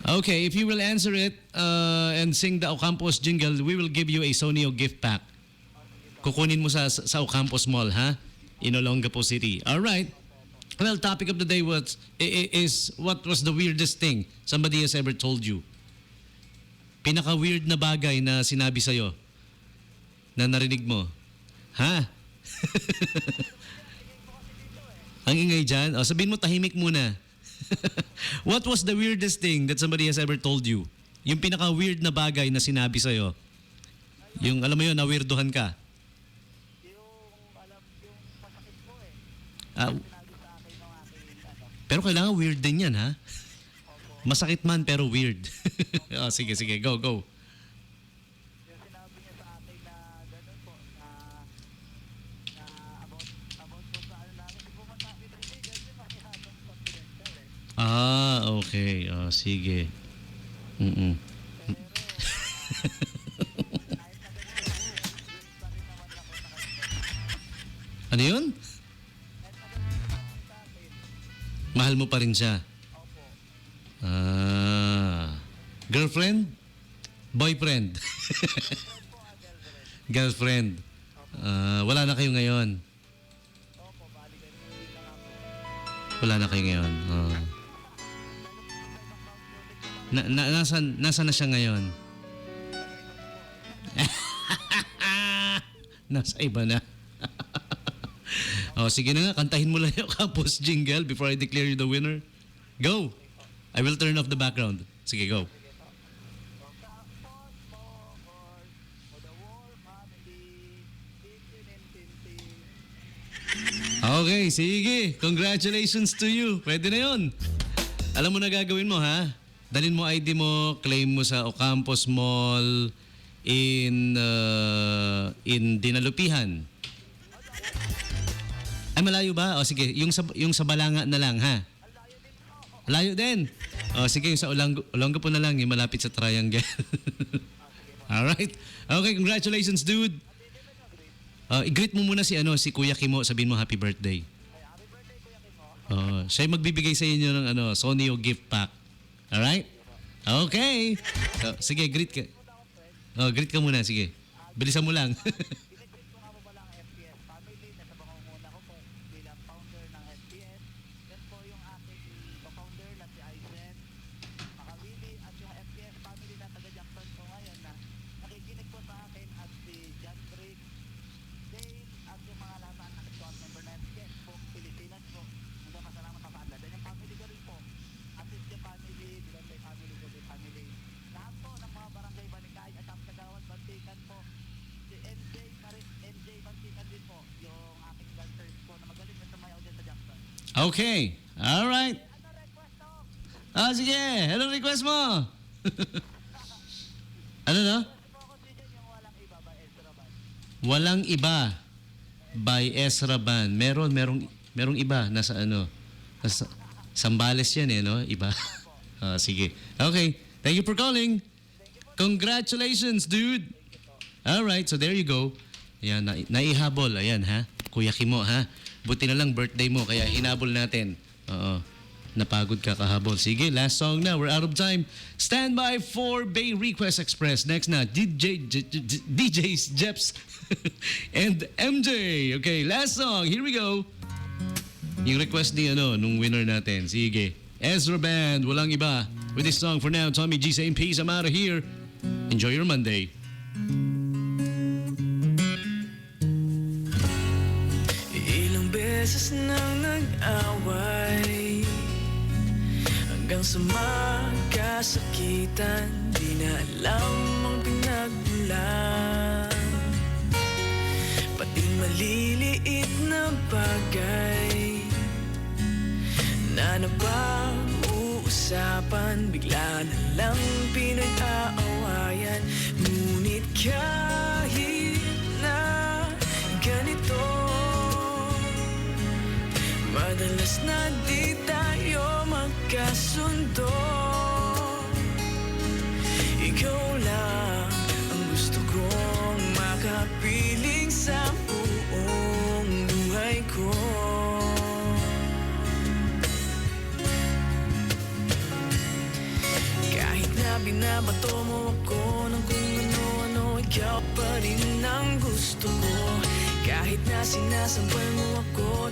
Okay, if you will answer it and sing the Ocampos jingle, we will give you a Sonio gift pack. Kukunin mo sa Ocampos Mall, ha? In Olongapo City. All right. Well, topic of the day is what was the weirdest thing somebody has ever told you? Pinaka-weird na bagay na sinabi sa'yo na narinig mo. Ha? Ang ingay dyan? O, sabihin mo, tahimik muna. What was the weirdest thing that somebody has ever told you? Yung pinaka-weird na bagay na sinabi sa'yo. Yung, alam mo yun, na-weirdohan ka. Yung masakit po eh. Ah, Sinabi sa akin ng aking pero kailangan weird din yan, ha? Masakit man, pero weird. Oh, sige, go. yung sinabi niya sa akin na gano'n po, na about po sa ano namin. Hindi po matapit rin kasi makihabang confidential eh. Ah, okay. Oh, sige. Mm-mm. Pero, kahit na gano'n, gusto pa rin naman ako sa kanya. Ano yun? Kahit na gano'n naman sa akin, Mahal mo pa rin siya. opo. Ah. Girlfriend? Boyfriend? Friend po, girlfriend. Girlfriend. Wala na kayo ngayon. Opo, bali ganun lang ako. Wala na kayo ngayon. Oh. Nasaan na siya ngayon? Nasa iba na. Oh, sige na nga, kantahin mo lang yung Campus jingle before I declare you the winner. Go! I will turn off the background. Sige, go. Okay, sige. Congratulations to you. Pwede na yun. Alam mo na gagawin mo, ha? Dalhin mo ID mo, claim mo sa Ocampos Mall in Dinalupihan. Ay, malayo ba? O sige, yung sa Balanga na lang, ha? Layo din. O sige, yung sa Olongapo na lang, yung malapit sa Triangle. Alright. Okay, congratulations, dude. I-greet mo muna si Kuya Kimo, sabihin mo happy birthday. Happy birthday, Kuya Kimo. Siya yung magbibigay sa inyo ng Sonio gift pack. Alright? Okay. Sige, greet ka. Greet ka muna, sige. Bilisan mo lang. Binigit ko nga po pala ang FPS family. Nasa pangunguna ko po bilang founder ng FPS. Yan po yung aking co-founder na si Aizen, Makawili, at yung FPS family na taga-Jackson po ngayon na nakikinig po sa akin at si John Brick, Dale, at yung mga lahat na anak ko at member na FPS po, Pilipinas po. Hanggang masalamat sa paadla. Dan yung family ko rin po. Assist yung family, Bilantay family ko, family. Lahat po ng mga barangay Banikay at ang Kagawad, Bantikan po. Si NJ Bantikan din po, yung aking dancers po na magaling na sumayaw din sa Jackson. Okay. Alright. Ano request to? Sige. Anong request mo? Ano no? Ito ako si Jen, yung walang iba ba, Ezra Band. Walang iba by Ezra Band. Merong iba nasa nasa Sambales yan no? Iba. Sige. Okay. Thank you for calling. Congratulations, dude. All right, so there you go. Ayan, naihabol. Ayan, ha? Kuya Kimo, ha? Buti na lang birthday mo, kaya hinabol natin. Oo. Napagod ka kahabol. Sige, last song na. We're out of time. Stand by for Bay Request Express. Next na, DJs, Jeps, and MJ. Okay, last song. Here we go. Yung request ni nung winner natin. Sige. Ezra Band, walang iba. With this song for now, Tommy G saying peace. I'm out of here. Enjoy your Monday. Ilang beses nang nag-away hanggang sa magkasakitan, di na alam ang pinagmulan. Pati maliliit na bagay na napag-uusapan, bigla na lang pinag-aawayan. Ngunit kahit na ganito, madalas na di tayo magkasundo. Ikaw lang ang gusto kong makapiling sa buong buhay ko. na binabato mo ako ng kung ano-ano, ikaw pa rin ang gusto ko. Kahit na sinasambal mo ako